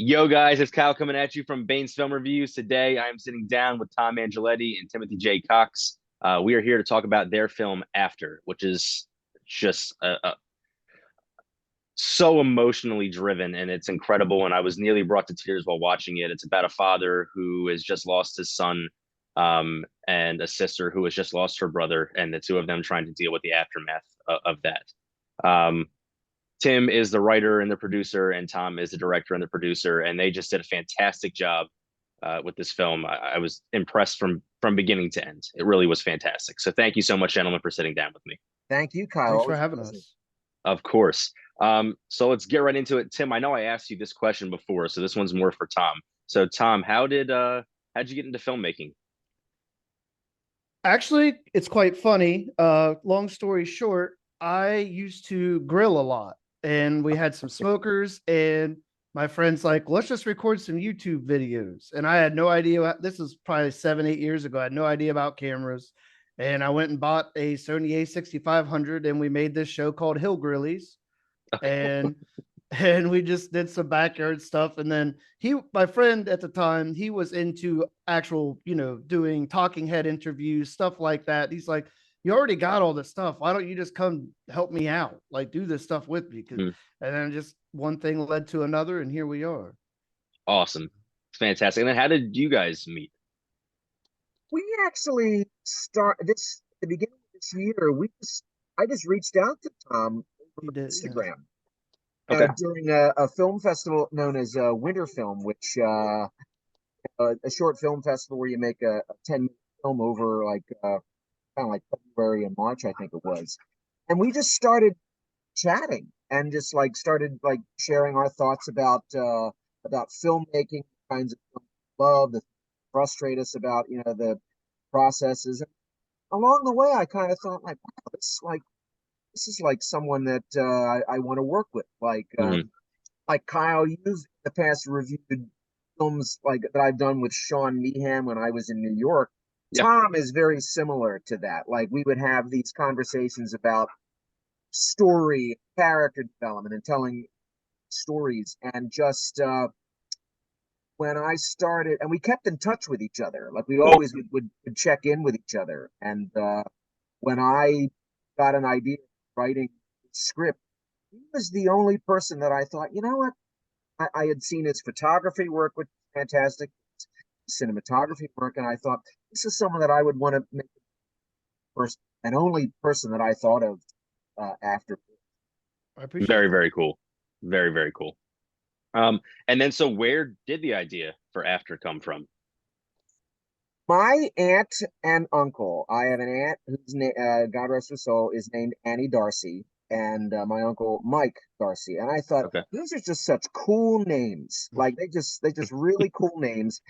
Yo, guys, it's Kyle coming at you from Bane's Film Reviews. Today, I am sitting down with Tom Angeletti and Timothy J. Cox. We are here to talk about their film After, which is just so emotionally driven, and it's incredible. And I was nearly brought to tears while watching it. It's about a father who has just lost his son, and a sister who has just lost her brother, and the two of them trying to deal with the aftermath of that. Um, Tim is the writer and the producer, and Tom is the director and the producer, and they just did a fantastic job with this film. I was impressed from beginning to end. It really was fantastic. So thank you so much, gentlemen, for sitting down with me. Thank you, Kyle. Thanks for Always a having pleasure. us. Of course. So let's get right into it. Tim, I know I asked you this question before, so this one's more for Tom. So Tom, how'd you get into filmmaking? Actually, it's quite funny. Long story short, I used to grill a lot, and we had some smokers, and my friend's like, let's just record some YouTube videos. And I had no idea. This was probably 7, 8 years ago. I had no idea about cameras. And I went and bought a Sony A6500, and we made this show called Hill Grillies. And we just did some backyard stuff. And then my friend at the time, he was into actual, doing talking head interviews, stuff like that. He's like, you already got all this stuff. Why don't you just come help me out? Like, do this stuff with me. Hmm. And then just one thing led to another, and here we are. Awesome. It's fantastic. And then how did you guys meet? We actually start this at the beginning of this year. I just reached out to Tom You over did, yeah. Instagram Okay. during a film festival known as Winter Film, which a short film festival where you make a 10-minute film over like kind of like February and March, I think it was. And we just started chatting and just like started like sharing our thoughts about filmmaking, kinds of film we love, that frustrate us about the processes. And along the way, I kind of thought like, wow, this is like someone that I want to work with. Mhm. Like Kyle, you've in the past reviewed films like that I've done with Sean Meehan when I was in New York. Yeah. Tom is very similar to that. Like we would have these conversations about story, character development, and telling stories. And just when I started, and we kept in touch with each other, like we Cool. always would check in with each other. And when I got an idea of writing a script, he was the only person that I thought, you know what? I had seen his photography work, which was fantastic, cinematography work, and I thought this is someone that I would want to make first and only person that I thought of after. I appreciate Very, that. very cool. Very, very cool. And then so where did the idea for After come from? My aunt and uncle. I have an aunt whose name, God rest her soul, is named Annie Darcy, and my uncle Mike Darcy. And I thought Okay. these are just such cool names. Like they just really cool names.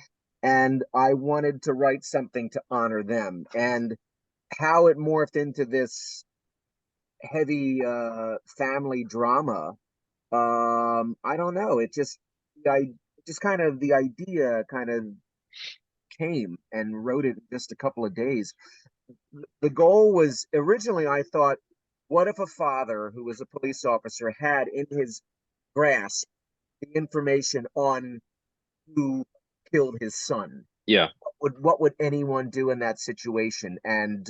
And I wanted to write something to honor them. And how it morphed into this heavy family drama, I don't know. Just kind of the idea kind of came and wrote it in just a couple of days. The goal was originally, I thought, what if a father who was a police officer had in his grasp the information on who killed his son? Yeah. What would anyone do in that situation? And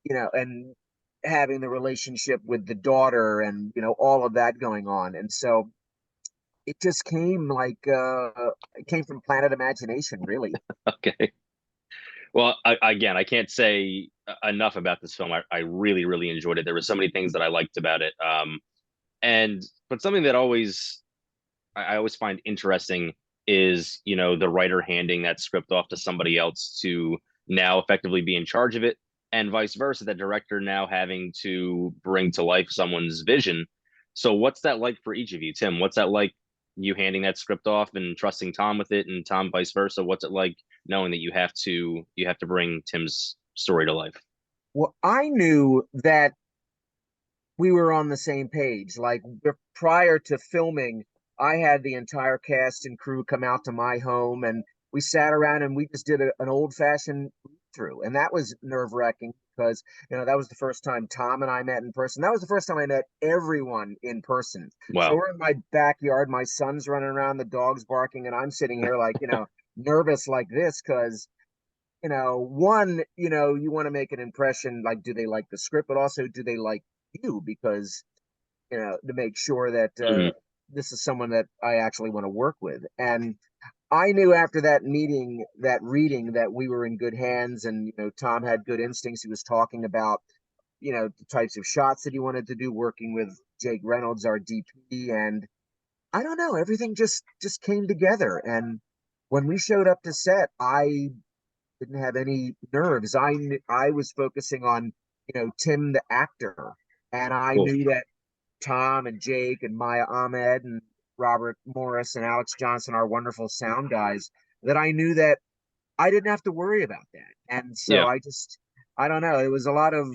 and having the relationship with the daughter, and all of that going on. And so it just came like it came from Planet Imagination, really. Okay. Well, again, I can't say enough about this film. I really, really enjoyed it. There were so many things that I liked about it. And but something that I always find interesting is, the writer handing that script off to somebody else to now effectively be in charge of it, and vice versa, that director now having to bring to life someone's vision. So what's that like for each of you? Tim, what's that like, you handing that script off and trusting Tom with it, and Tom vice versa? What's it like knowing that you have to bring Tim's story to life? Well, I knew that we were on the same page. Like prior to filming, I had the entire cast and crew come out to my home, and we sat around and we just did an old fashioned through, and that was nerve wracking because, that was the first time Tom and I met in person. That was the first time I met everyone in person. So Wow. we're in my backyard, my son's running around, the dog's barking, and I'm sitting here like, nervous like this because, one, you want to make an impression, like, do they like the script, but also do they like you? Because, to make sure that Mhm. this is someone that I actually want to work with. And I knew after that meeting, that reading, that we were in good hands. And, Tom had good instincts. He was talking about, the types of shots that he wanted to do, working with Jake Reynolds, our DP. And I don't know, everything just came together. And when we showed up to set, I didn't have any nerves. I was focusing on, Tim the actor, and I Cool. knew that Tom and Jake and Maya Ahmed and Robert Morris and Alex Johnson, our wonderful sound guys, that I knew that I didn't have to worry about that. And so Yeah. I don't know. It was a lot of,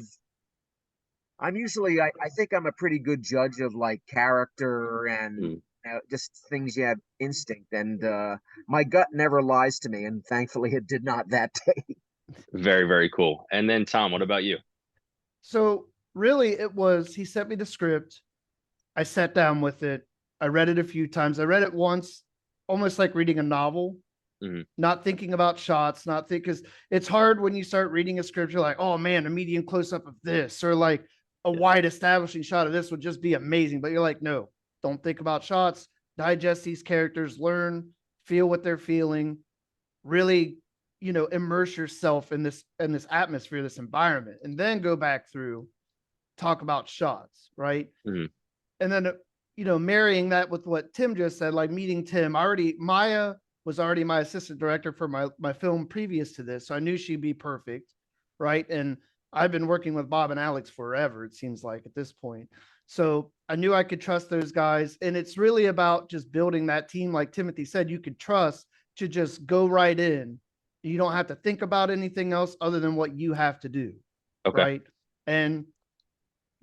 I think I'm a pretty good judge of like character and Mm. just things you have instinct. And my gut never lies to me. And thankfully it did not that day. Very, very cool. And then Tom, what about you? So really, it was he sent me the script. I sat down with it. I read it a few times. I read it once, almost like reading a novel, Mhm. not thinking about shots, not think because it's hard when you start reading a script. You're like, oh man, a medium close up of this, or like a Yeah. wide establishing shot of this would just be amazing. But you're like, no, don't think about shots. Digest these characters, learn, feel what they're feeling, really, immerse yourself in this atmosphere, this environment, and then go back through, talk about shots, right? Mhm. And then marrying that with what Tim just said, like meeting Tim. Maya was already my assistant director for my film previous to this, so I knew she'd be perfect, right? And I've been working with Bob and Alex forever, it seems like at this point. So I knew I could trust those guys, and it's really about just building that team. Like Timothy said, you could trust to just go right in. You don't have to think about anything else other than what you have to do, Okay. right? And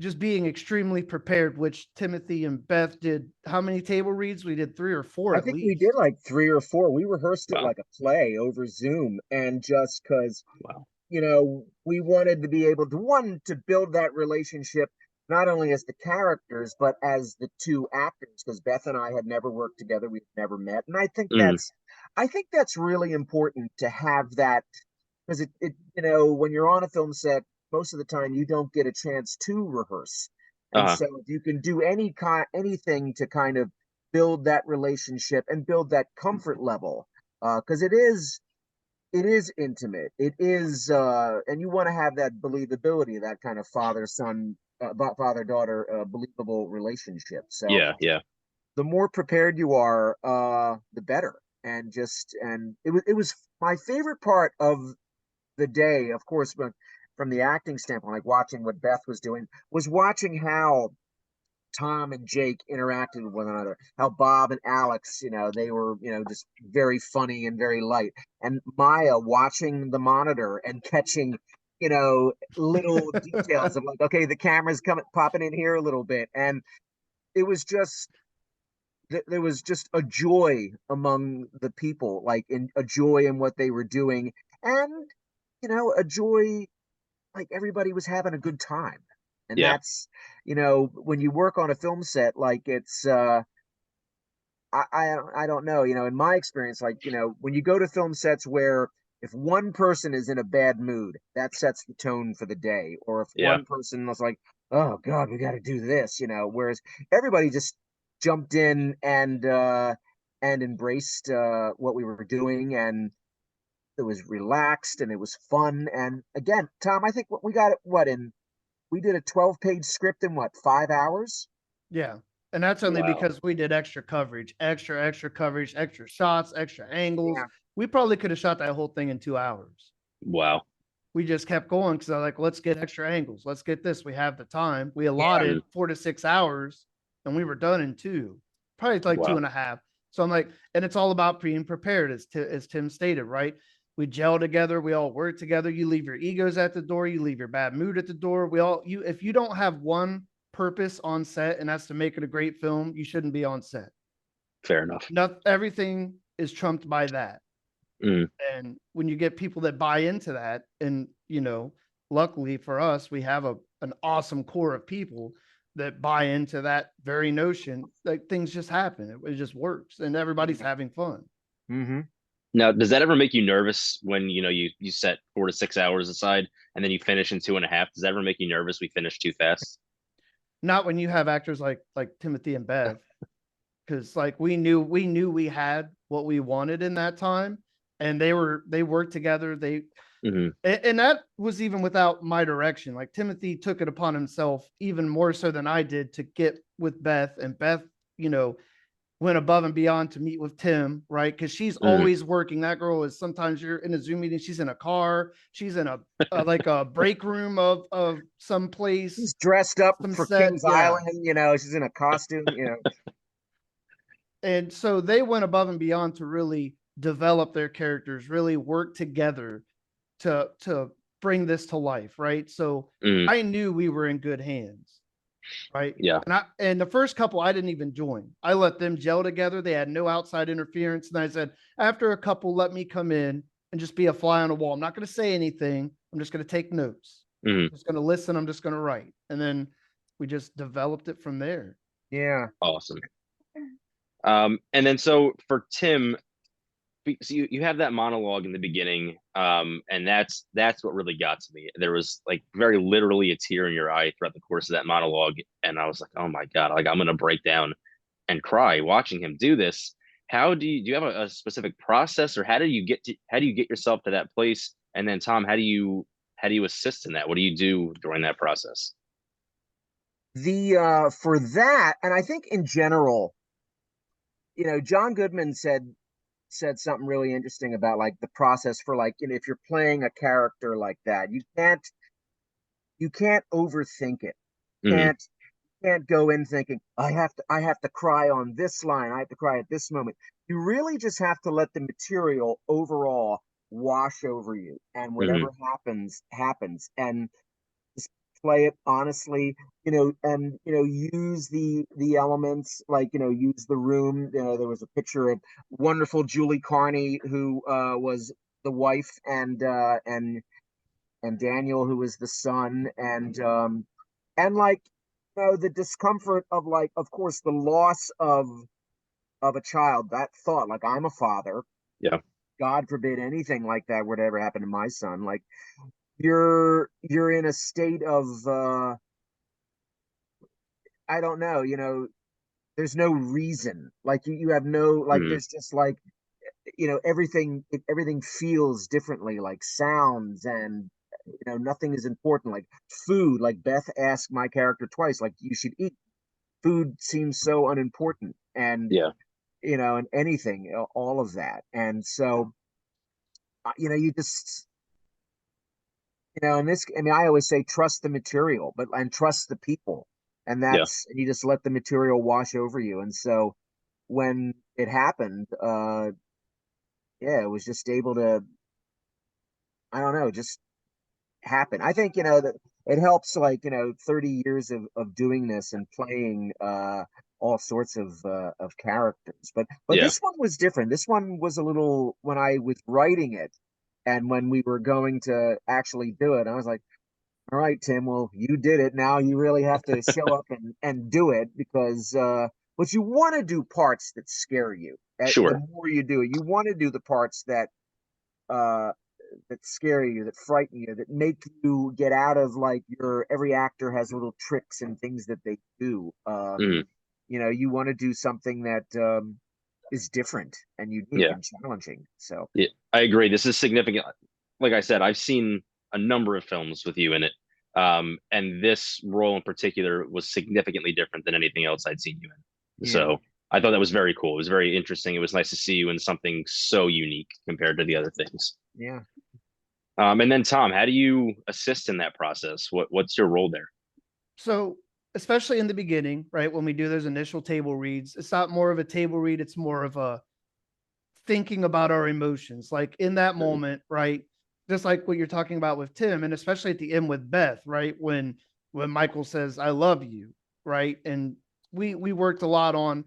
just being extremely prepared, which Timothy and Beth did. How many table reads? We did 3 or 4 I at think we did least. like 3 or 4. We rehearsed it Wow. like a play over Zoom. And just because, Wow. we wanted to be able to, one, to build that relationship, not only as the characters, but as the two actors, because Beth and I had never worked together. We've never met. And Mm. I think that's really important to have that, because when you're on a film set, most of the time you don't get a chance to rehearse. And Uh-huh. so if you can do anything to kind of build that relationship and build that comfort level, because it is intimate. It is, and you want to have that believability, that kind of father-son, father-daughter, believable relationship. So Yeah, yeah. the more prepared you are, the better. And it was my favorite part of the day, of course, but from the acting standpoint, like watching what Beth was doing, was watching how Tom and Jake interacted with one another, how Bob and Alex, they were, just very funny and very light. And Maya watching the monitor and catching, little details of like, okay, the camera's coming, popping in here a little bit. And it was just, there was just a joy among the people, like in a joy in what they were doing. And, a joy, like everybody was having a good time. And Yeah. that's, when you work on a film set, like it's I don't know, in my experience, like, when you go to film sets where if one person is in a bad mood, that sets the tone for the day. Or if Yeah. one person was like, oh God, we got to do this, whereas everybody just jumped in and embraced what we were doing, and it was relaxed and it was fun. And again, Tom, I think what we got it what in we did a 12-page script in what, 5 hours? Yeah. And that's only Wow. because we did extra coverage, extra coverage, extra shots, extra angles. Yeah. We probably could have shot that whole thing in 2 hours. Wow. We just kept going because I was like, let's get extra angles. Let's get this. We have the time. We Yeah. allotted Mm. 4 to 6 hours and we were done in 2, probably like two Wow. and a half. So I'm like, and it's all about being prepared, as Tim stated, right? We gel together. We all work together. You leave your egos at the door. You leave your bad mood at the door. If you don't have one purpose on set, and that's to make it a great film, you shouldn't be on set. Fair enough. Not everything is trumped by that. Mm. And when you get people that buy into that, and luckily for us, we have an awesome core of people that buy into that very notion. Like things just happen. It just works and everybody's having fun. Mm-hmm. Now, does that ever make you nervous when you set 4 to 6 hours aside and then you finish in 2.5? Does that ever make you nervous? We finish too fast. Not when you have actors like Timothy and Bev, because like we knew we had what we wanted in that time, and they worked together. Hmm. And that was even without my direction. Like Timothy took it upon himself even more so than I did to get with Beth, and Beth, you know, went above and beyond to meet with Tim, right? Because she's Hmm. always working. That girl is sometimes you're in a Zoom meeting, she's in a car, she's in a like a break room of some place, She's dressed up some for set, King's yeah. Island, you know, she's in a costume, you know. And so they went above and beyond to really develop their characters, really work together to bring this to life, right? So Hmm. I knew we were in good hands, right? Yeah. And the first couple I didn't even join. I let them gel together. They had no outside interference. And I said, after a couple, let me come in and just be a fly on the wall. I'm not going to say anything. I'm just going to take notes. Hmm. I'm just going to listen. I'm just going to write. And then we just developed it from there. Yeah. Awesome. And then so for Tim, so you have that monologue in the beginning, and that's what really got to me. There was like very literally a tear in your eye throughout the course of that monologue, and I was like, oh my God, like I'm gonna break down and cry watching him do this. How do you have a specific process, or how do you get yourself to that place? And then Tom, how do you assist in that? What do you do during that process? The for that, and I think in general, you know, John Goodman said something really interesting about like the process for like, you know, if you're playing a character like that, you can't overthink it. Hmm. Can't go in thinking I have to cry on this line, I have to cry at this moment. You really just have to let the material overall wash over you, and Hmm. whatever happens, and just play it honestly, you know, and you know, use the elements, like, you know, use the room. You know, there was a picture of wonderful Julie Carney, who was the wife, and Daniel, who was the son, and like, you know, the discomfort of, like, of course, the loss of a child. That thought, like, I'm a father. Yeah. God forbid anything like that would ever happen to my son. Like, you're in a state of I don't know, you know, there's no reason. Like, you have no, like, Hmm. there's just like, you know, everything feels differently, like sounds, and you know, nothing is important, like food. Like, Beth asked my character twice, like, you should eat. Food seems so unimportant, and Yeah. you know, and anything, you know, all of that. And so, you know, you just, you know, in this, I mean, I always say trust the material, but and trust the people, and Yeah. you just let the material wash over you. And so when it happened, yeah, it was just able to, I don't know, just happen. I think, you know, that it helps, like, you know, 30 years of doing this and playing all sorts of characters. But Yeah. this one was different. This one was a little, when I was writing it and when we were going to actually do it, I was like, all right, Tim, well, you did it. Now you really have to show up and do it, because but you want to do parts that scare you. The Sure. more you do it, you want to do the parts uh that scare you, that frighten you, that make you get out of, like, your, every actor has little tricks and things that they do. Hmm. You know, you want to do something that is different and unique Yeah. and challenging. So Yeah, I agree. This is significant. Like I said, I've seen a number of films with you in it. And this role in particular was significantly different than anything else I'd seen you in. yeah, So I thought that was very cool. It was very interesting. It was nice to see you in something so unique compared to the other things. yeah. And then Tom, how do you assist in that process? What's your role there? So especially in the beginning, right? When we do those initial table reads, it's not more of a table read, it's more of a thinking about our emotions. Like in that Mhm. moment, right? Just like what you're talking about with Tim, and especially at the end with Beth, right? When Michael says, I love you, right? And we worked a lot on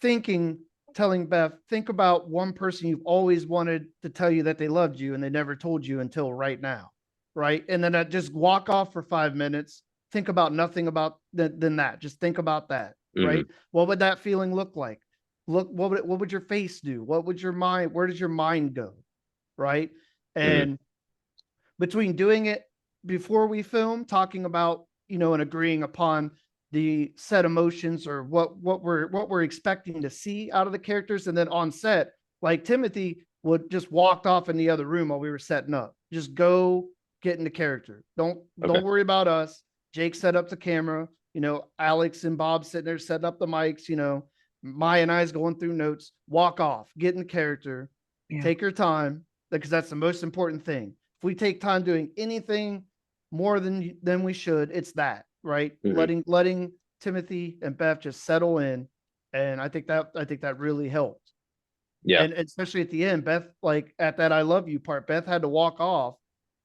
thinking, telling Beth, think about one person you've always wanted to tell you that they loved you and they never told you until right now. right? And then I just walk off for 5 minutes, think about nothing about than that. Just think about that, Hmm. right? What would that feeling look like? Look, what would your face do? What would your mind? Where does your mind go, right? Hmm. And between doing it before we film, talking about, and agreeing upon the set emotions or what we're expecting to see out of the characters, and then on set, like Timothy would just walked off in the other room while we were setting up. Just go get into character. Don't Okay. worry about us. Jake set up the camera. Alex and Bob sitting there setting up the mics. Maya and I's going through notes. Walk off. Get in character. Yeah. Take your time because that's the most important thing. If we take time doing anything more than we should, it's that, right? Hmm. Letting Timothy and Beth just settle in, and I think that really helped. Yeah. And especially at the end, Beth, like at that "I love you" part, Beth had to walk off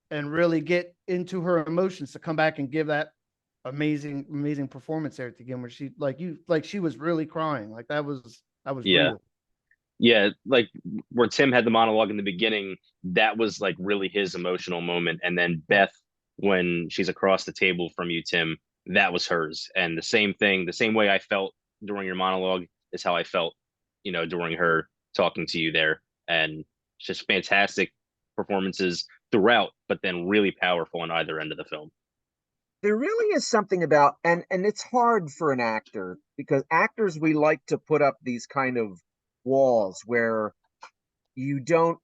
and really get into her emotions to come back and give that amazing performance there at the end, where she was really crying. Like that was Yeah. real. Yeah, like where Tim had the monologue in the beginning, that was like really his emotional moment. And then Beth, when she's across the table from you, Tim, that was hers. And the same thing, the same way I felt during your monologue is how I felt, during her talking to you there. And it's just fantastic performances throughout, but then really powerful on either end of the film. There really is something about, and it's hard for an actor because actors, we like to put up these kind of walls where you don't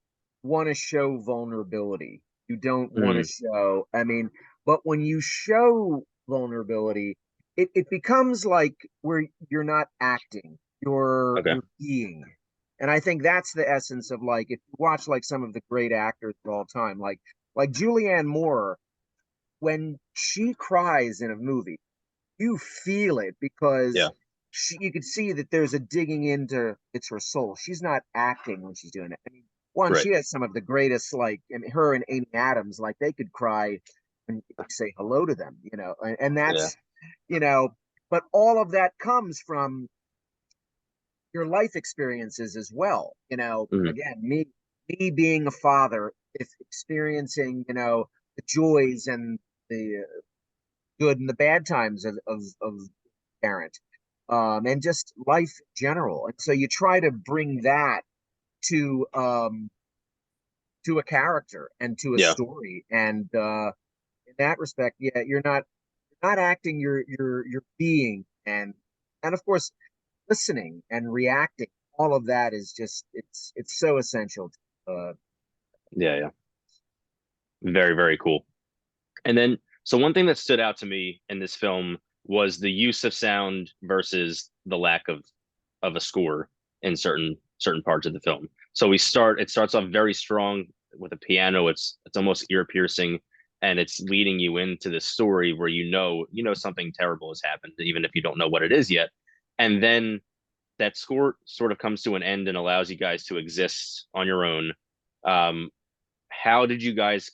want to show vulnerability. You don't want to Mm, show, I mean, but when you show vulnerability, it becomes like where you're not acting, okay. you're being. And I think that's the essence of, like, if you watch like some of the great actors of all time, like Julianne Moore, when she cries in a movie, you feel it Yeah. because you could see that there's a digging into, it's her soul. She's not acting when she's doing it. I mean, one, Right. she has some of the greatest, like, I mean, her and Amy Adams, like they could cry when you say hello to them, and Yeah. that's, you know, but all of that comes from your life experiences as well. Mm, Again, me being a father, if experiencing, the joys and the good and the bad times of parent, and just life in general. And so you try to bring that to to a character and to a yeah. story. And in that respect, yeah, you're not acting, you're being, and of course listening and reacting. All of that is just, it's so essential to, Yeah. Yeah. Very, very cool. And then, so one thing that stood out to me in this film was the use of sound versus the lack of a score in certain parts of the film. So it starts off very strong with a piano. It's almost ear piercing, and it's leading you into the story where something terrible has happened, even if you don't know what it is yet. And then that score sort of comes to an end and allows you guys to exist on your own. Um, how did you guys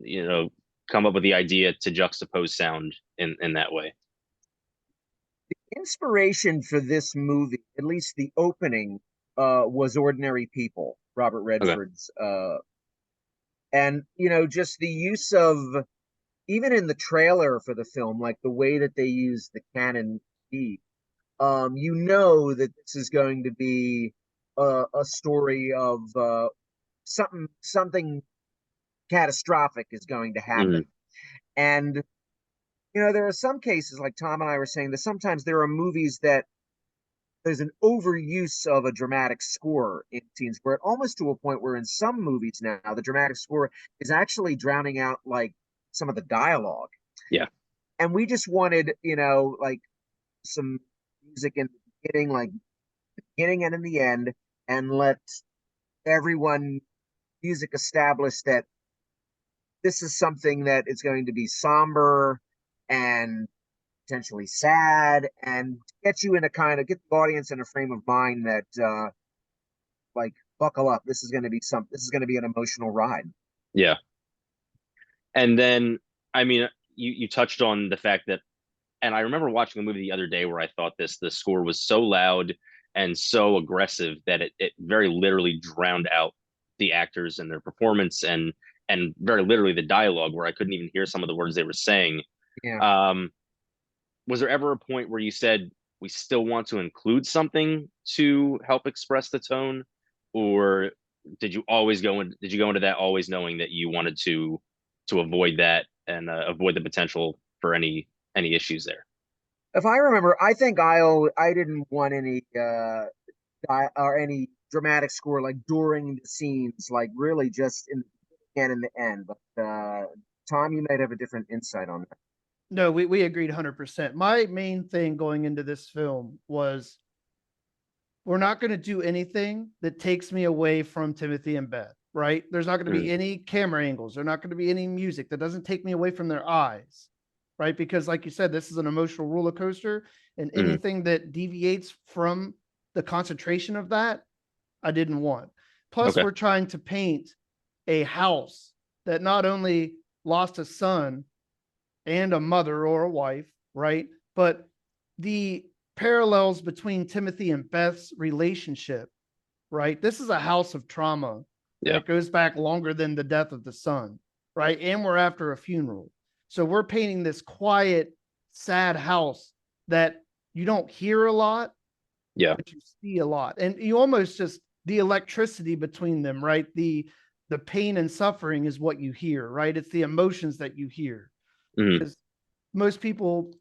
you know come up with the idea to juxtapose sound in that way? inspiration for this movie, at least the opening, was Ordinary People, Robert Okay. Redford's, and just the use of, even in the trailer for the film, like the way that they use the Canon beat, that this is going to be a story of, something catastrophic is going to happen. Hmm. And there are some cases, like Tom and I were saying, that sometimes there are movies that there's an overuse of a dramatic score in scenes, where it almost to a point where in some movies now the dramatic score is actually drowning out like some of the dialogue. Yeah. And we just wanted, like some music in the beginning, like the beginning and in the end, and let everyone, music establish that this is something that is going to be somber and potentially sad, and get you in a kind of, get the audience in a frame of mind that, like, buckle up, this is going to be an emotional ride. Yeah. And then, I mean, you touched on the fact that, and I remember watching a movie the other day where I thought the score was so loud and so aggressive that it very literally drowned out the actors and their performance. And and very literally the dialogue where I couldn't even hear some of the words they were saying. Yeah. Um, was there ever a point where you said we still want to include something to help express the tone, or did you go into that always knowing that you wanted to avoid that and avoid the potential for any issues there? If I remember, I think I didn't want any or any dramatic score like during the scenes, like really just in the beginning and in the end. But Tom, you might have a different insight on that. No, we agreed 100%. My main thing going into this film was we're not going to do anything that takes me away from Timothy and Beth, right? There's not going to be Mm, any camera angles. There's not going to be any music that doesn't take me away from their eyes, right? Because, like you said, this is an emotional roller coaster, and mm, anything that deviates from the concentration of that, I didn't want. Plus, okay. we're trying to paint a house that not only lost a son and a mother or a wife, right? But the parallels between Timothy and Beth's relationship, right? This is a house of trauma Yeah. that goes back longer than the death of the son, right? And we're after a funeral. So we're painting this quiet, sad house that you don't hear a lot, Yeah. but you see a lot. And you almost just the electricity between them, right? The pain and suffering is what you hear, right? It's the emotions that you hear. Mm, Because most people,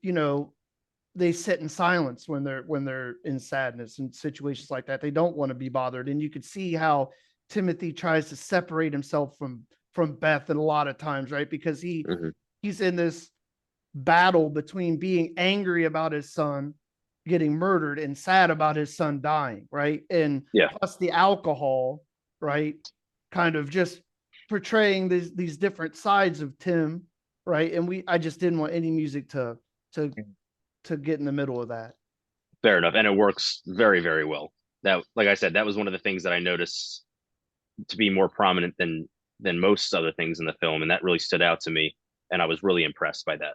they sit in silence when they're in sadness and situations like that. They don't want to be bothered. And you could see how Timothy tries to separate himself from Beth at a lot of times, right? Because mm, he's in this battle between being angry about his son getting murdered and sad about his son dying, right? And yeah. plus the alcohol, right? Kind of just portraying these different sides of Tim, right? And I just didn't want any music to to get in the middle of that. Fair enough, and it works very, very well. That, like I said, that was one of the things that I noticed to be more prominent than most other things in the film, and that really stood out to me, and I was really impressed by that.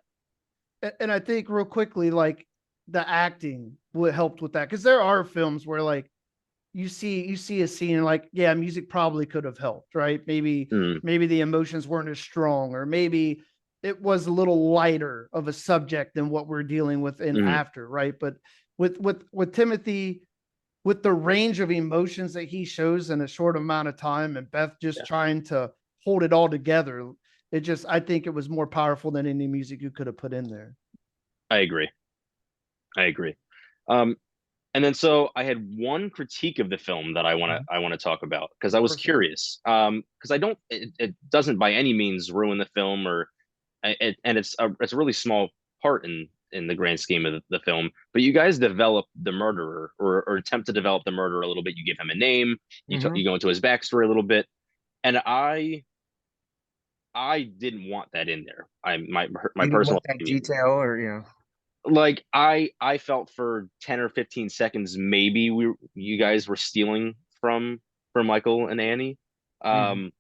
And I think real quickly, like the acting would helped with that because there are films where like you see a scene like yeah, music probably could have helped, right? Maybe Mm, maybe the emotions weren't as strong, or maybe it was a little lighter of a subject than what we're dealing with in mm, after, right? But with Timothy, with the range of emotions that he shows in a short amount of time, and Beth just yeah, trying to hold it all together, I think it was more powerful than any music you could have put in there. I agree. I agree. Um, and then so I had one critique of the film that Mhm. I want to talk about because I was Perfect. curious. Because I don't it doesn't by any means ruin the film or and it's a really small part in the grand scheme of the film. But you guys develop the murderer or attempt to develop the murderer a little bit. You give him a name. Mm-hmm. You go into his backstory a little bit, and I didn't want that in there. My You didn't personal want that opinion. detail, or Like I felt for 10 or 15 seconds maybe you guys were stealing from Michael and Annie. Mhm. Um,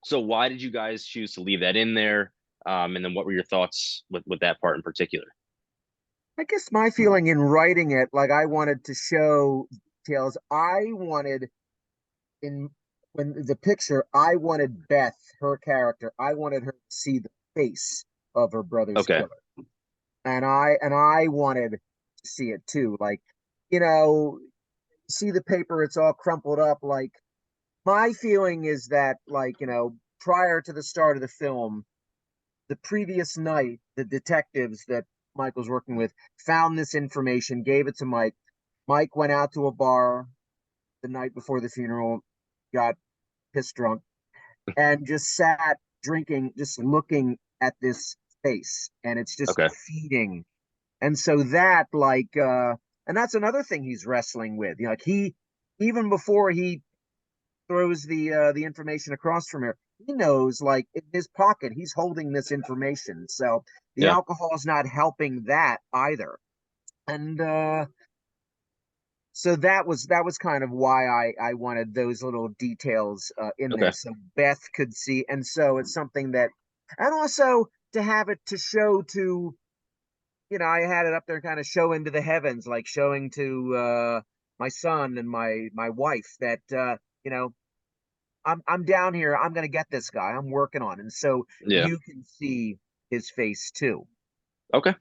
so why did you guys choose to leave that in there? And then what were your thoughts with that part in particular? I guess my feeling in writing it, like I wanted to show details. I wanted in when the picture, I wanted Beth, her character, I wanted her to see the face of her brother's Okay. killer. And I wanted to see it too. Like, you know, see the paper, it's all crumpled up. Like my feeling is that, like, prior to the start of the film, the previous night, the detectives that Michael's working with found this information, gave it to Mike. Mike went out to a bar the night before the funeral, got pissed drunk, and just sat drinking, just looking at this face, and it's just Okay. feeding. And so that, like, and that's another thing he's wrestling with. Like he, even before he throws the information across from her, he knows, like, in his pocket, he's holding this information. So the Yeah. alcohol is not helping that either. And so that was kind of why I wanted those little details in there, Okay. so Beth could see, and so it's something that, and also to have it to show to, I had it up there, kind of show into the heavens, like showing to my son and my wife that, I'm down here. I'm gonna get this guy. I'm working on it. And so Yeah. you can see his face too. Okay.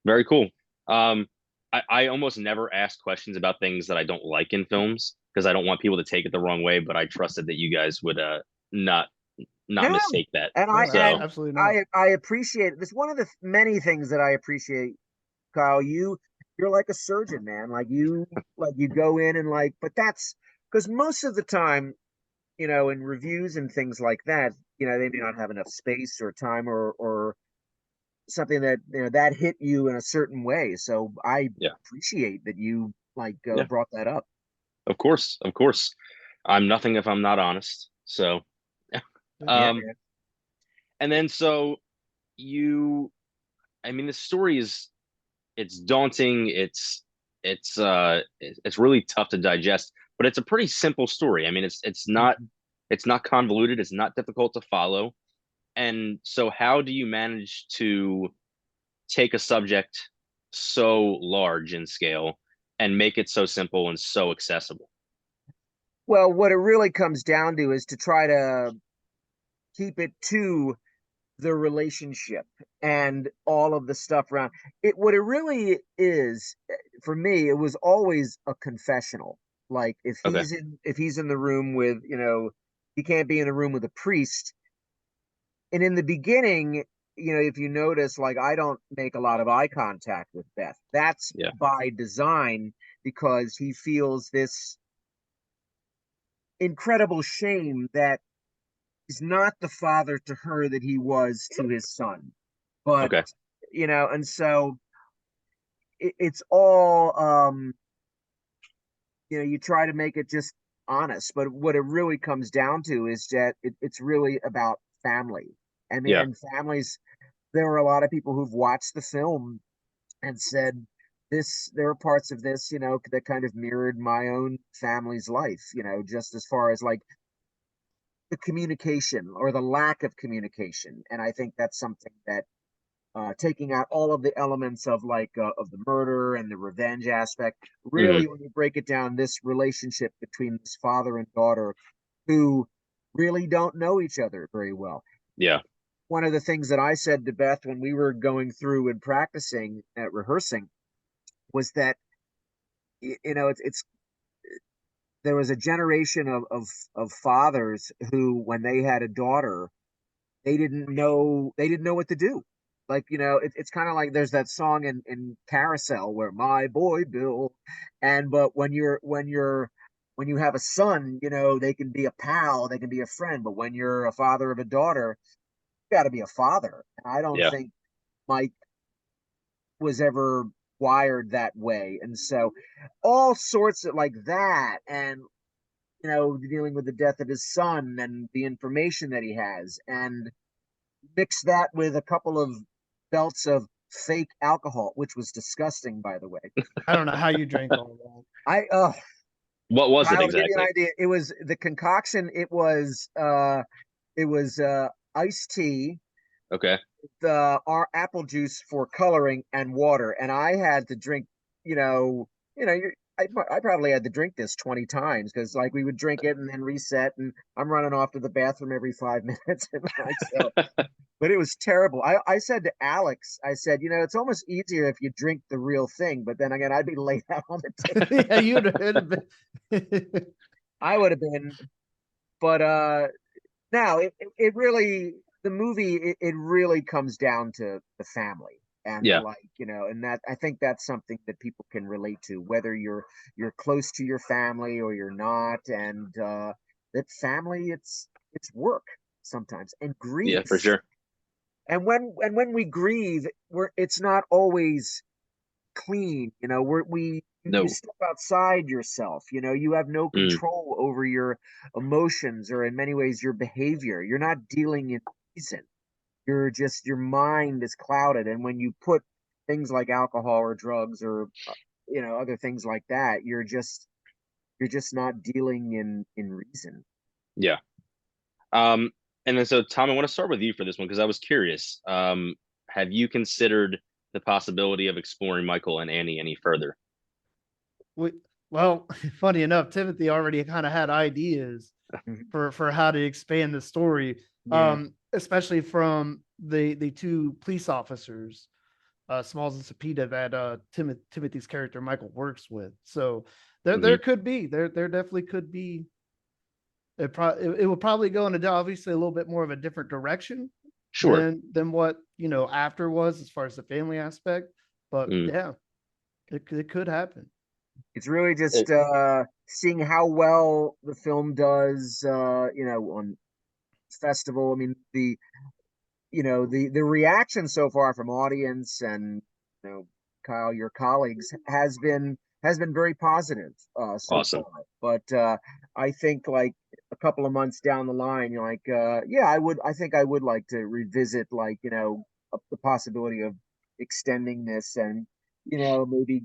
Very cool. Um, I almost never ask questions about things that I don't like in films because I don't want people to take it the wrong way, but I trusted that you guys would not not No, mistake that. and No, So absolutely not. I appreciate it. It's one of the many things that I appreciate, Kyle. You're like a surgeon, man. Like you go in and like, but that's because most of the time, in reviews and things like that, they may not have enough space or time or something that that hit you in a certain way. So I yeah, appreciate that you like yeah, brought that up. of course, of course. I'm nothing if I'm not honest. So, Yeah. Yeah, um, man. and then so you, I mean, the story is it's daunting. It's really tough to digest, but it's a pretty simple story. I mean, it's not convoluted. It's not difficult to follow. And so, how do you manage to take a subject so large in scale and make it so simple and so accessible? Well, what it really comes down to is to try to keep it to the relationship and all of the stuff around it. What it really is, for me, it was always a confessional. Like Okay. if he's in the room with, he can't be in the room with a priest. And in the beginning, if you notice, like I don't make a lot of eye contact with Beth. That's Yeah. by design because he feels this incredible shame that he's not the father to her that he was to his son. But, Okay. and so it's all, you try to make it just honest. But what it really comes down to is that it's really about family. I mean, Yeah. and families, there were a lot of people who've watched the film and said, there are parts of this, that kind of mirrored my own family's life, just as far as like the communication or the lack of communication. And I think that's something that taking out all of the elements of of the murder and the revenge aspect, Hmm. really, when you break it down, this relationship between this father and daughter who really don't know each other very well. Yeah. One of the things that I said to Beth when we were going through and practicing at rehearsing was that it's there was a generation of fathers who, when they had a daughter, they didn't know what to do. Like, it's kind of like there's that song in Carousel where my boy Bill, and but when you have a son, they can be a pal, they can be a friend, but when you're a father of a daughter, you got to be a father. And I don't Yeah. think Mike was ever wired that way. And so all sorts of like that, and dealing with the death of his son and the information that he has, and mix that with a couple of belts of fake alcohol, which was disgusting, by the way. I don't know how you drank all that. I What was it Kyle, to give you an exactly? idea, it was the concoction. It was iced tea, Okay. the our apple juice for coloring, and water. And I had to drink, you know, I probably had to drink this 20 times because like we would drink it and then reset, and I'm running off to the bathroom every 5 minutes, and like so. But it was terrible. I said to Alex, I said, it's almost easier if you drink the real thing. But then again, I'd be laid out on the table. Yeah, you'd have been. I would have been, but now it really, the movie, it really comes down to the family. And Yeah. like, and that I think that's something that people can relate to, whether you're close to your family or you're not. And that family, it's work sometimes, and Yeah, for grief. sure. And when we grieve, it's not always clean. You No. step outside yourself. You have no Mm. control over your emotions, or in many ways your behavior. You're not dealing in reason. Your mind is clouded. And when you put things like alcohol or drugs or other things like that, you're just not dealing in reason. Yeah. Um, and then so Tom, I want to start with you for this one because I was curious. Have you considered the possibility of exploring Michael and Annie any further? we, well, funny enough, Timothy already kind of had ideas. Mhm. for how to expand the story, Yeah. especially from the two police officers, Smalls and Sapita, that Timothy's character Michael works with. So there Hmm. could be there definitely could be. It will probably go in obviously a little bit more of a different direction Sure. than what after was, as far as the family aspect. But Mm. yeah, it could happen. It's really It, just seeing how well the film does, on festival. I mean, the reaction so far from audience and, Kyle, your colleagues, has been very positive so far. awesome. But I think, like, a couple of months down the line, you're like, yeah, I think I would like to revisit, like, the possibility of extending this, and maybe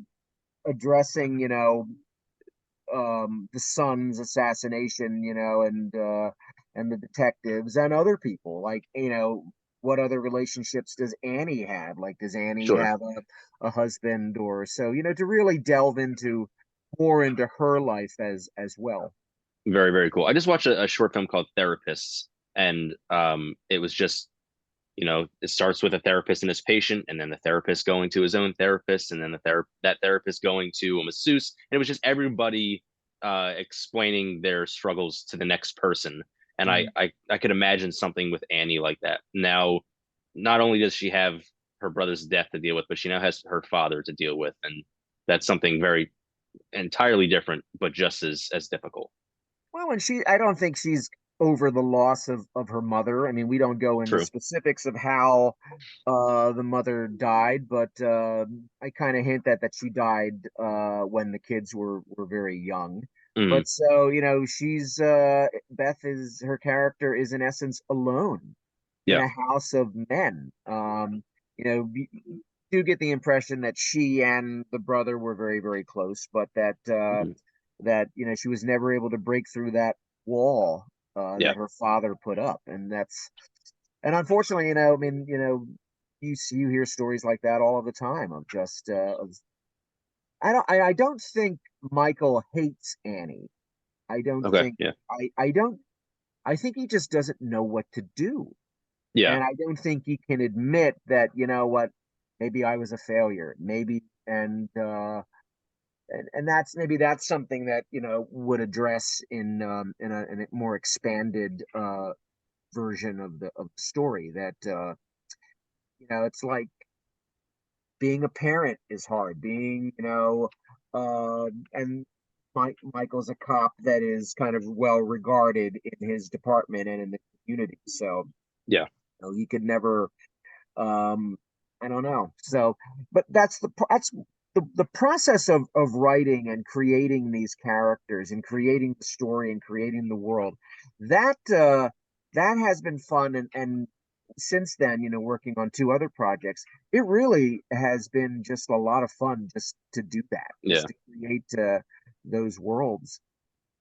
addressing, the son's assassination, and the detectives and other people. Like, what other relationships does Annie have? Like, does Annie Sure. have a husband or so? To really delve into more into her life as well. Very, very cool. I just watched a short film called Therapists, and it was just, it starts with a therapist and his patient, and then the therapist going to his own therapist, and then that therapist going to a masseuse, and it was just everybody explaining their struggles to the next person. And Mhm. I could imagine something with Annie like that. Now, not only does she have her brother's death to deal with, but she now has her father to deal with, and that's something very entirely different, but just as difficult. Well, and I don't think she's over the loss of her mother. I mean, we don't go into True. specifics of how the mother died, but I kind of hint that she died when the kids were very young. Mm, But so, she's Beth, is her character, is in essence alone in yeah. a house of men. You do get the impression that she and the brother were very, very close, but Mhm. that she was never able to break through that wall Yeah. that her father put up. And unfortunately, I mean, you hear stories like that all of the time of just of I don't think Michael hates Annie. I don't Okay. think Yeah. I don't I think he just doesn't know what to do. Yeah. And I don't think he can admit that, what, maybe I was a failure. Maybe, and that's, maybe that's something that, would address in a more expanded version of the story, that it's like being a parent is hard. Being, and Michael's a cop that is kind of well regarded in his department and in the community. So, Yeah. he could never, um I don't know. So, but that's the process of writing and creating these characters and creating the story and creating the world, that that has been fun. And since then, working on two other projects, it really has been just a lot of fun just to do that, Yeah. just to create those worlds.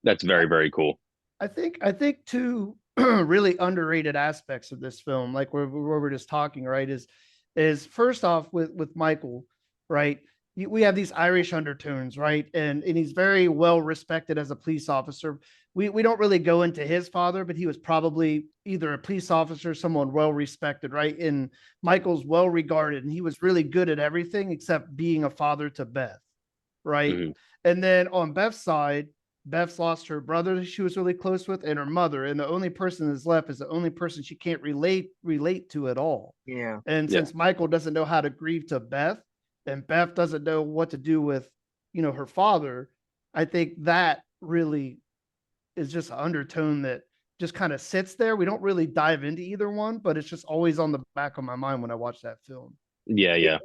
That's very, very cool. I think two really underrated aspects of this film, like where we're just talking, right, is first off with Michael, right? We have these Irish undertones, right? And he's very well respected as a police officer. We don't really go into his father, but he was probably either a police officer, someone well respected, right? And Michael's well regarded, and he was really good at everything except being a father to Beth, right? Hmm. And then on Beth's side, Beth's lost her brother that she was really close with and her mother, and the only person that's left is the only person she can't relate to at all. Yeah. And Yeah. since Michael doesn't know how to grieve to Beth, and Beth doesn't know what to do with, her father, I think that really is just an undertone that just kind of sits there. We don't really dive into either one, but it's just always on the back of my mind when I watch that film. Yeah. it, Yeah.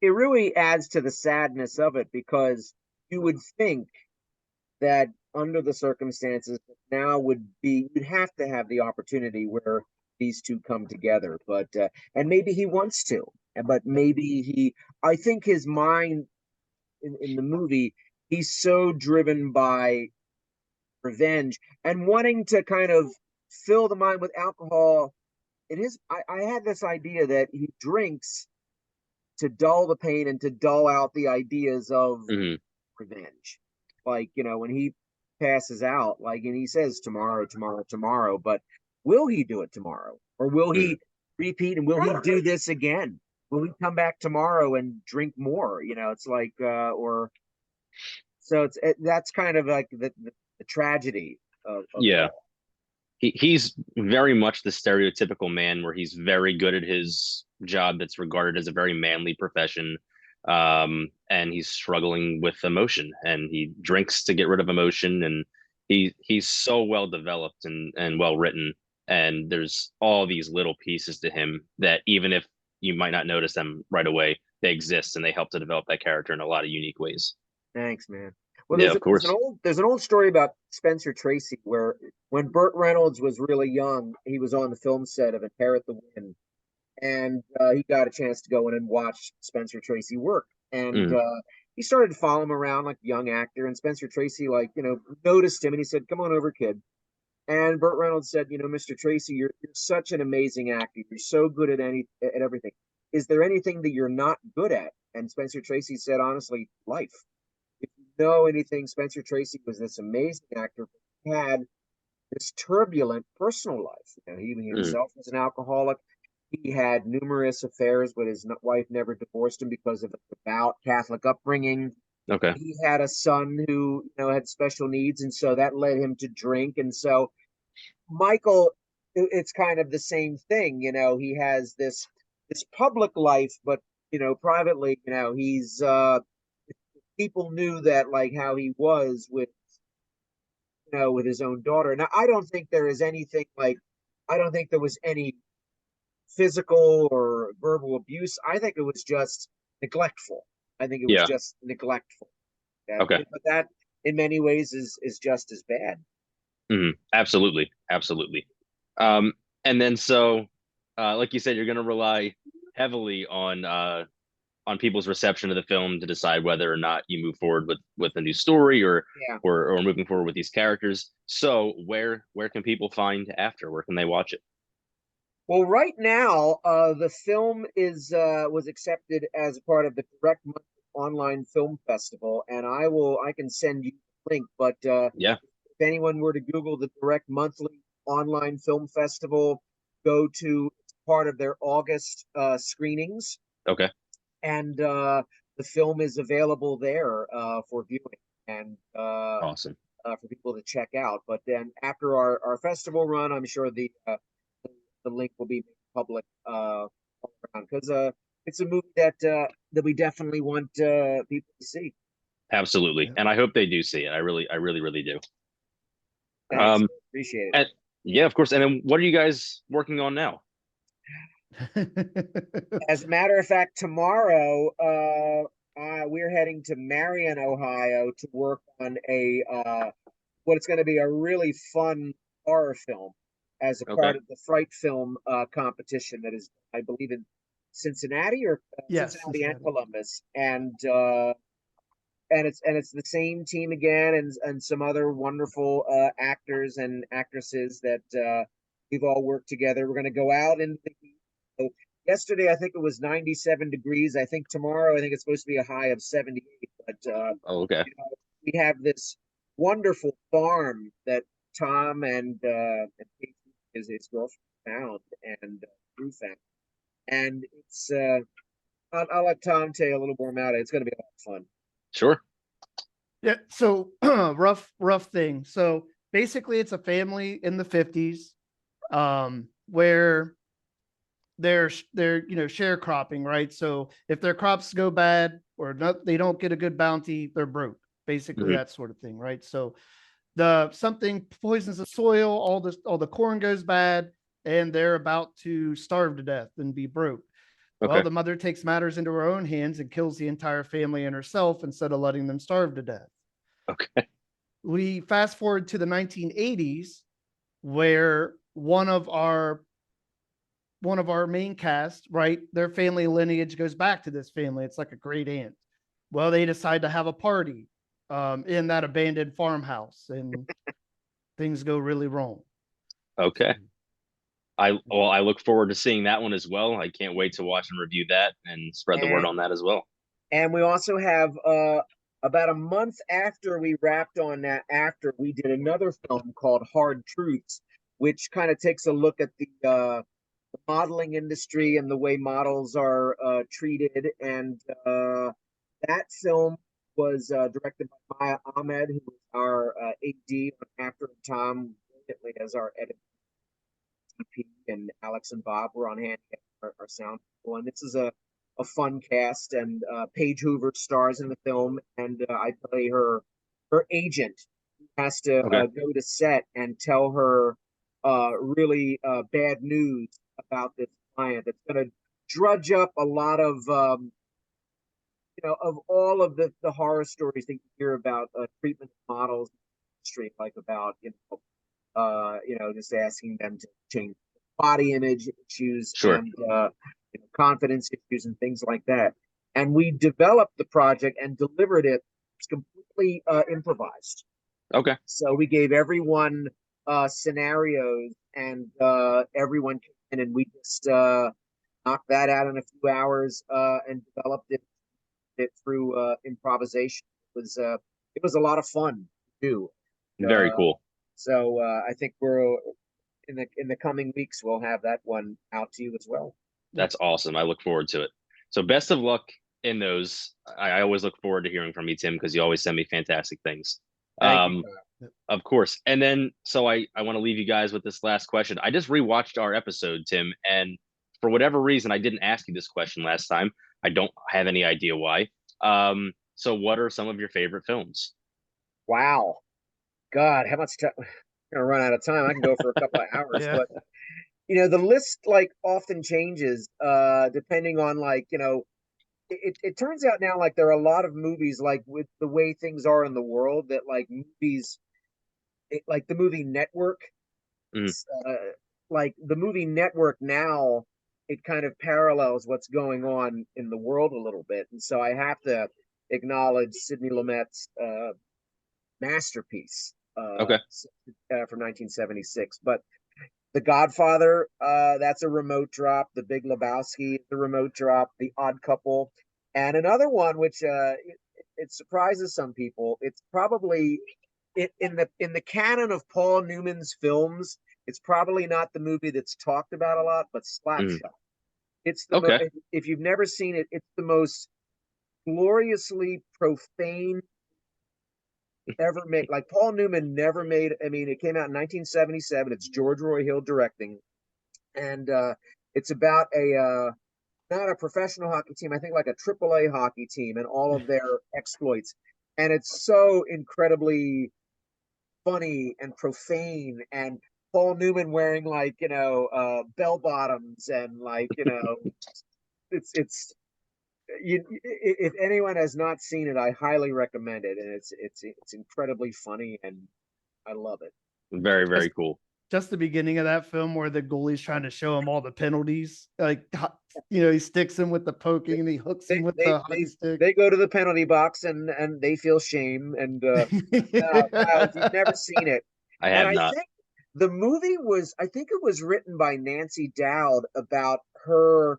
it really adds to the sadness of it, because you would think that under the circumstances now would be, you'd have to have the opportunity where these two come together. But and maybe he wants to, but maybe I think his mind in the movie, he's so driven by revenge and wanting to kind of fill the mind with alcohol. I had this idea that he drinks to dull the pain and to dull out the ideas of Hmm. revenge. Like, when he passes out, like, and he says tomorrow, tomorrow, tomorrow, but will he do it tomorrow? Or will Mm. he repeat, and will he do this again? Will he come back tomorrow and drink more? It's like, or so that's kind of like the tragedy of it Yeah. all. He's very much the stereotypical man where he's very good at his job that's regarded as a very manly profession. And he's struggling with emotion and he drinks to get rid of emotion. And he's so well developed and well written. And there's all these little pieces to him that even if you might not notice them right away, they exist and they help to develop that character in a lot of unique ways. Thanks, man. Well, Yeah, there's of there's an course. old story about Spencer Tracy where when Burt Reynolds was really young, he was on the film set of Inherit the Wind, and he got a chance to go in and watch Spencer Tracy work, and Mm, he started to follow him around like a young actor, and Spencer Tracy noticed him, and he said, "Come on over, kid." And Burt Reynolds said, "Mr. Tracy, you're such an amazing actor. You're so good at everything. Is there anything that you're not good at?" And Spencer Tracy said, "Honestly, life. If you know anything, Spencer Tracy was this amazing actor, but he had this turbulent personal life. He mm, himself was an alcoholic. He had numerous affairs, but his wife never divorced him because of a devout Catholic upbringing. okay. He had a son who, had special needs, and so that led him to drink. And so Michael, it's kind of the same thing. He has this public life, but privately, he's people knew that, like, how he was with with his own daughter. Now, I don't think there is anything like, I don't think there was any physical or verbal abuse. I think it was just neglectful. I think it was Yeah. just neglectful. Yeah, Okay. but that in many ways is just as bad. Absolutely. Absolutely. And then like you said, you're going to rely heavily on people's reception of the film to decide whether or not you move forward with a new story Yeah. or moving forward with these characters. So where can people find After? Where can they watch it? Well, right now, the film is was accepted as a part of the Direct Monthly Online Film Festival, and I can send you the link. But Yeah. if anyone were to Google the Direct Monthly Online Film Festival, go to part of their August screenings, Okay. and the film is available there for viewing and Awesome. for people to check out. But then after our festival run, I'm sure the link will be made public because it's a movie that we definitely want people to see. Absolutely. Yeah. And I hope they do see it. I really do. Thanks, Um appreciate it. and yeah, of course. And then what are you guys working on now? As a matter of fact, tomorrow we're heading to Marion, Ohio, to work on a what it's going to be a really fun horror film as a Okay. part of the Fright Film competition that is, I believe, in Cincinnati or Yes, Cincinnati and Cincinnati. Columbus, and it's the same team again, and some other wonderful actors and actresses that we've all worked together. We're going to go out in the heat. So yesterday, I think it was 97 degrees. I think tomorrow, I think it's supposed to be a high of 78. But Oh, okay. we have this wonderful farm that Tom and Casey, his girlfriend, found and Drew found, and it's I'll let Tom tell you a little more about it. It's going to be a lot of fun. Sure. Yeah, so rough thing. So basically it's a family in the 50s where they're sharecropping, right? So if their crops go bad or not, they don't get a good bounty, they're broke. Basically Hmm. that sort of thing, right? So the something poisons the soil, all the corn goes bad, and they're about to starve to death and be broke. Well, Okay. the mother takes matters into her own hands and kills the entire family and herself instead of letting them starve to death. Okay. We fast forward to the 1980s, where one of our main cast, right, their family lineage goes back to this family. It's like a great aunt. Well, they decide to have a party in that abandoned farmhouse, and things go really wrong. Okay. So, I look forward to seeing that one as well. I can't wait to watch and review that and spread the word And on that as well. and we also have about a month after we wrapped on that, after we did another film called Hard Truths, which kind of takes a look at the modeling industry and the way models are treated. And that film was directed by Maya Ahmed, who was our AD after Tom brilliantly as our editor. And Alex and Bob were on hand, our sound people. And this is a fun cast. And Paige Hoover stars in the film, and I play her agent, who has to Okay. go to set and tell her really bad news about this client that's going to drudge up a lot of of all of the horror stories that you hear about treatment models, like about just asking them to change body image issues Sure. and confidence issues and things like that. And we developed the project and delivered it completely improvised. Okay. So we gave everyone scenarios, and everyone came in, and we just knocked that out in a few hours and developed it through improvisation. It was a lot of fun to do. Very cool. So I think we're in the coming weeks we'll have that one out to you as well. That's awesome. I look forward to it. So best of luck in those. I always look forward to hearing from you, Tim, because you always send me fantastic things. Thank you. Of course. And then, so I want to leave you guys with this last question. I just rewatched our episode, Tim, and for whatever reason, I didn't ask you this question last time. I don't have any idea why. So what are some of your favorite films? Wow. God, how much time? I'm gonna run out of time. I can go for a couple of hours, Yeah. but the list like often changes depending on it turns out now like there are a lot of movies like with the way things are in the world that like movies like the movie Network Mm. like the movie Network now, it kind of parallels what's going on in the world a little bit. And so I have to acknowledge Sidney Lumet's masterpiece Okay. from 1976. But The Godfather, that's a remote drop. The Big Lebowski, the remote drop. The Odd Couple, and another one which it surprises some people. It's probably in the canon of Paul Newman's films. It's probably not the movie that's talked about a lot, but Mm. Slapshot. It's Okay. if you've never seen it, it's the most gloriously profane ever made. Like Paul Newman never made. I mean, it came out in 1977. It's George Roy Hill directing, and it's about a not a professional hockey team. I think like a AAA hockey team and all of their exploits. And it's so incredibly funny and profane, and Paul Newman wearing like bell bottoms and like it's if anyone has not seen it, I highly recommend it, and it's incredibly funny, and I love it. Very, very Just, cool. just the beginning of that film where the goalie's trying to show him all the penalties. Like, he sticks him with the poking and he hooks him with the hockey stick. They go to the penalty box and they feel shame, and wow, if you've never seen it. I And have I not. think the movie I think it was written by Nancy Dowd about her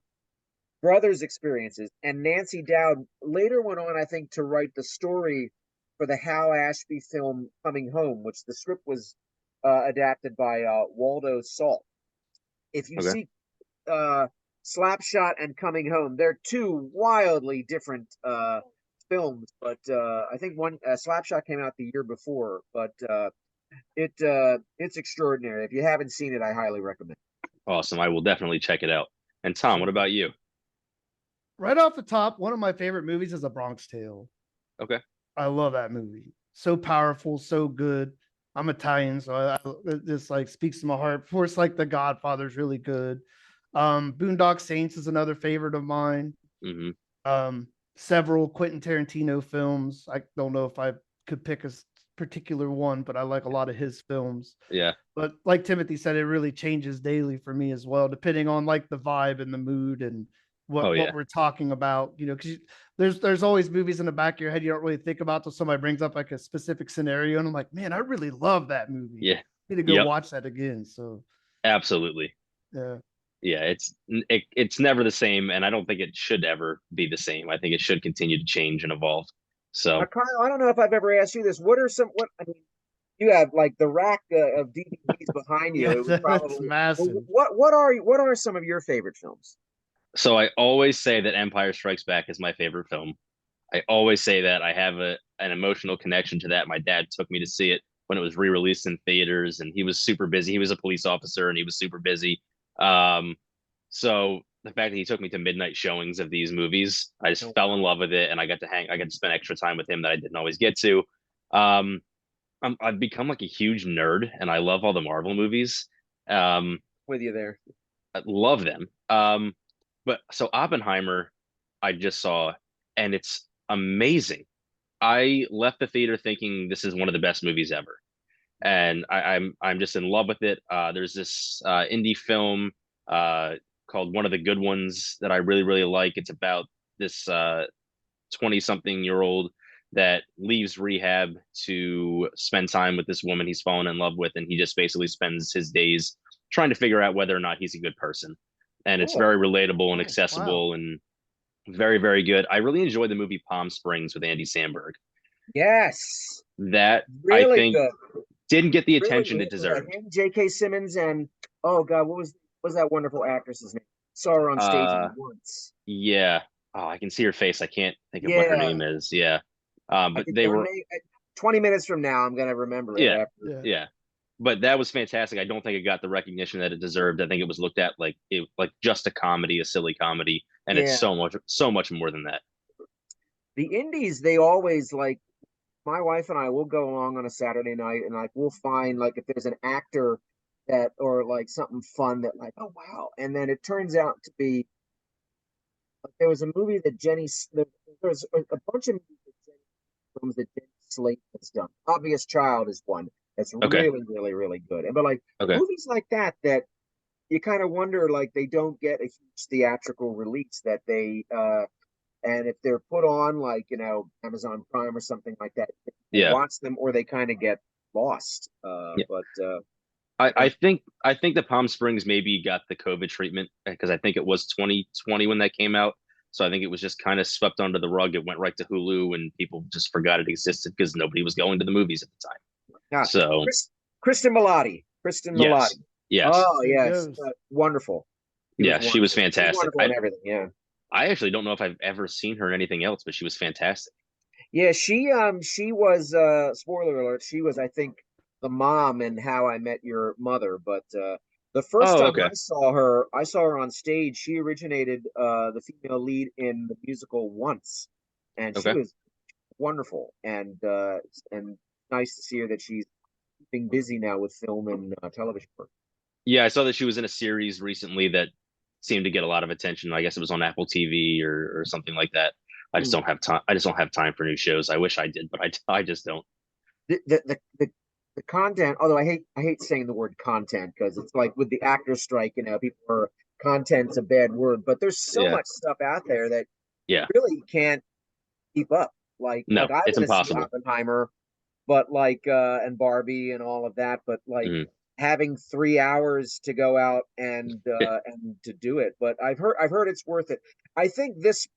brother's experiences. And Nancy Dowd later went on, I think, to write the story for the Hal Ashby film Coming Home, which the script was adapted by Waldo Salt. If you Okay. see Slapshot and Coming Home, they're two wildly different films, but I think one Slapshot came out the year before, but it's extraordinary. If you haven't seen it, I highly recommend. Awesome. I will definitely check it out. And Tom, what about you? Right off the top, one of my favorite movies is A Bronx Tale. Okay. I love that movie. So powerful, so good. I'm Italian, so it just like speaks to my heart. Of course, like The Godfather's really good. Boondock Saints is another favorite of mine. Hmm. Several Quentin Tarantino films. I don't know if I could pick a particular one, but I like a lot of his films. Yeah. But like Timothy said, it really changes daily for me as well, depending on like the vibe and the mood and Oh, what yeah. we're talking about. Because there's always movies in the back of your head you don't really think about till somebody brings up like a specific scenario, and I'm like, man, I really love that movie. Yeah. I need to go Yep. watch that again. So Absolutely. yeah. Yeah. It's never the same, and I don't think it should ever be the same. I think it should continue to change and evolve. So Kyle, I don't know if I've ever asked you this. What are some what I mean? You have like the rack of DVDs behind you. Yeah, It would that's probably. Well, massive. what are some of your favorite films? so I always say that Empire Strikes Back is my favorite film. I always say that. I have an emotional connection to that. My dad took me to see it when it was re-released in theaters, and he was super busy. He was a police officer, and he was super busy. Um, so the fact that he took me to midnight showings of these movies, I just Oh, fell in love with it, and I got to spend extra time with him that I didn't always get to. Um, I've become like a huge nerd, and I love all the Marvel movies. Um, with you there. I love them. But so Oppenheimer, I just saw, and it's amazing. I left the theater thinking this is one of the best movies ever, and I'm just in love with it. There's this indie film called One of the Good Ones that I really like. It's about this 20 something year old that leaves rehab to spend time with this woman he's fallen in love with, and he just basically spends his days trying to figure out whether or not he's a good person. And it's Cool. very relatable and Oh, wow. accessible and very good. I really enjoyed the movie Palm Springs with Andy Samberg. Yes. That I Really think good. didn't get the Really attention good. it Was that deserved. him, J.K. Simmons, and oh God, what was that wonderful actress's name? Saw her on stage Uh, once. yeah. Oh, I can see her face. I can't think of what her Yeah, name is. Yeah. I But could. they Her were, name. 20 minutes from now, I'm gonna remember it yeah, after. Yeah. yeah. But that was fantastic. I don't think it got the recognition that it deserved. I think it was looked at like just a comedy, a silly comedy, and it's Yeah, so much more than that. the indies. They always like. My wife and I will go along on a Saturday night, and like we'll find like if there's an actor that or like something fun that like oh wow, and then it turns out to be there was a movie that there was a bunch of movies that films that Jenny Slate has done. Obvious Child is one that's Okay. really good. And but like Okay. movies like that you kind of wonder like they don't get a huge theatrical release that they and if they're put on like Amazon Prime or something like that, people Yeah. watch them or they kind of get lost. Yeah. But yeah, I think the Palm Springs maybe got the COVID treatment because I think it was 2020 when that came out. So I think it was just kind of swept under the rug. It went right to Hulu and people just forgot it existed because nobody was going to the movies at the time. yeah. So Chris, Kristen Milotti, Kristen yes. Milotti. Yes. Oh There he yes, goes. wonderful. She was Yeah, she was wonderful. She's fantastic. wonderful in everything. Yeah. I actually don't know if I've ever seen her in anything else, but she was fantastic. Yeah, she was spoiler alert, she was I think the mom in How I Met Your Mother, but the first Oh, time okay. I saw her on stage. She originated the female lead in the musical Once, and she Okay. was wonderful and nice to see her that she's keeping busy now with film and television work. Yeah, I saw that she was in a series recently that seemed to get a lot of attention. I guess it was on Apple TV or something like that. I just Mm. don't have time. I just don't have time for new shows. I wish I did, but I just don't. The content, although I hate saying the word content because it's like with the actor strike, people are content's a bad word, but there's so Yeah. much stuff out there that you Yeah. really can't keep up. Like No, I it's want to see impossible. Oppenheimer, but like and Barbie and all of that, but like Mhm. having 3 hours to go out and to do it. But I've heard it's worth it. I think this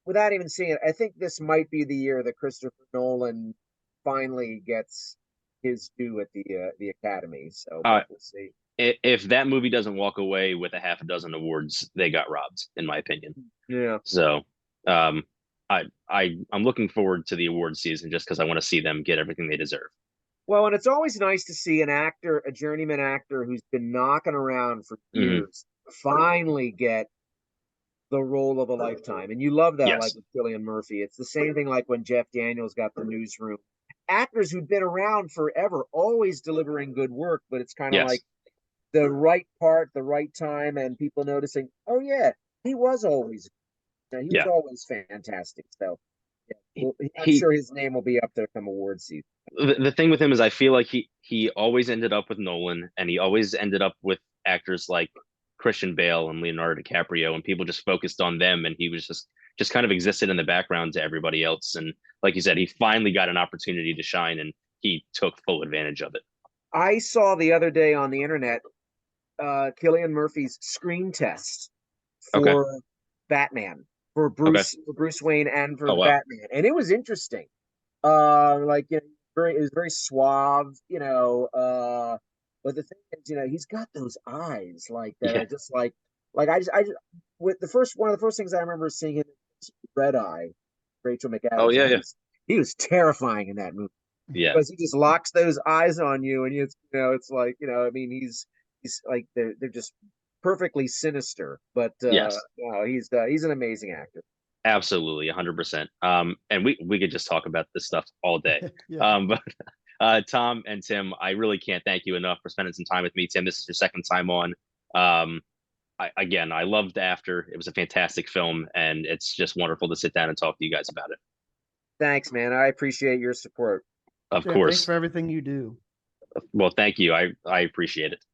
without even seeing it, I think this might be the year that Christopher Nolan finally gets his due at the Academy. So, Uh, but we'll see. if that movie doesn't walk away with a half a dozen awards, they got robbed, in my opinion. Yeah. So, um, I'm looking forward to the award season just because I want to see them get everything they deserve. Well, and it's always nice to see an actor, a journeyman actor who's been knocking around for Hmm. years, finally get the role of a lifetime. And you love that, like Yes. with Cillian Murphy. It's the same thing like when Jeff Daniels got the newsroom. Actors who've been around forever, always delivering good work, but it's kind of like Yes. the right part, the right time, and people noticing, oh yeah, he was always, he was Yeah. always fantastic. So yeah, He, well, I'm he sure his name will be up there come award season. the thing with him is I feel like he always ended up with Nolan and he always ended up with actors like Christian Bale and Leonardo DiCaprio and people just focused on them and he was just kind of existed in the background to everybody else and like you said he finally got an opportunity to shine and he took full advantage of it. I saw the other day on the internet Killian Murphy's screen test Okay. for Batman, for Okay. Bruce Wayne and for Oh wow. Batman, and it was interesting. Like, you know, it was very suave, you know. But the thing is, you know, he's got those eyes like that Yeah. are just I just with the first one of the first things I remember seeing him Red Eye, Rachel Oh McAdams, yeah, and yeah. he was terrifying in that movie Yeah. because he just locks those eyes on you, and you know, it's like, you know, I mean, he's like they're just perfectly sinister, but Yes. no, he's an amazing actor. Absolutely, 100%. And we could just talk about this stuff all day. Yeah. But Tom and Tim, I really can't thank you enough for spending some time with me. Tim, this is your second time on. Um, again, I loved After. It was a fantastic film, and it's just wonderful to sit down and talk to you guys about it. Thanks, man. I appreciate your support. Of Yeah. Thanks course. for everything you do. Well, thank you. I appreciate it.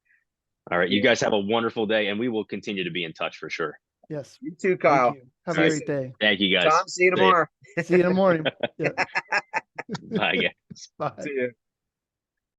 All right, you Yeah. guys have a wonderful day, and we will continue to be in touch for sure. Yes. You too, Thank Kyle. you. Have All a See you right, great soon. day. thank you guys. Tom, see you See ya. tomorrow. See you in the morning. Yeah. Bye, guys. Bye. See you.